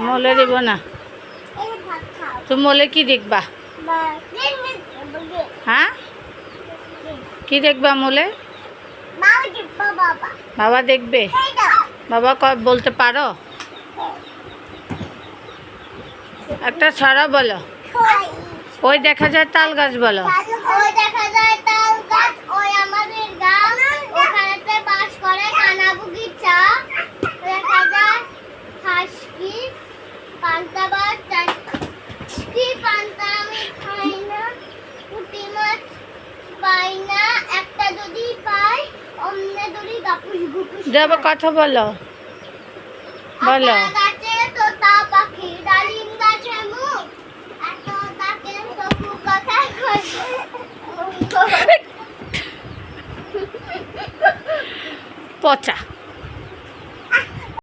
মোলে দিব না। তুমি মোলে কি দেখবা? হ্যাঁ, কি দেখবা মোলে? বাবা দেখবে। বাবা বলতে পারো? একটা ছড়া বলো। ওই দেখা যায় তাল গাছ বলো। ওই দেখা যায় তাল গাছ, ওই আমাদের গ্রাম, ওখানেতে বাস করে কানাবুগিচা। দেখা যায় হাসকি পান্তা মাছ, কি পান্তা আমি খাই না, পুঁটি মাছ পাই না, একটা যদি পাই অমনে ধরি গাপুস গুপুস। যাবো কথা বলো, বলো। গাছে তোতা পাখি, ডালিম গাছে মুখ, এত তাকে তবু কথা কয়। পচা।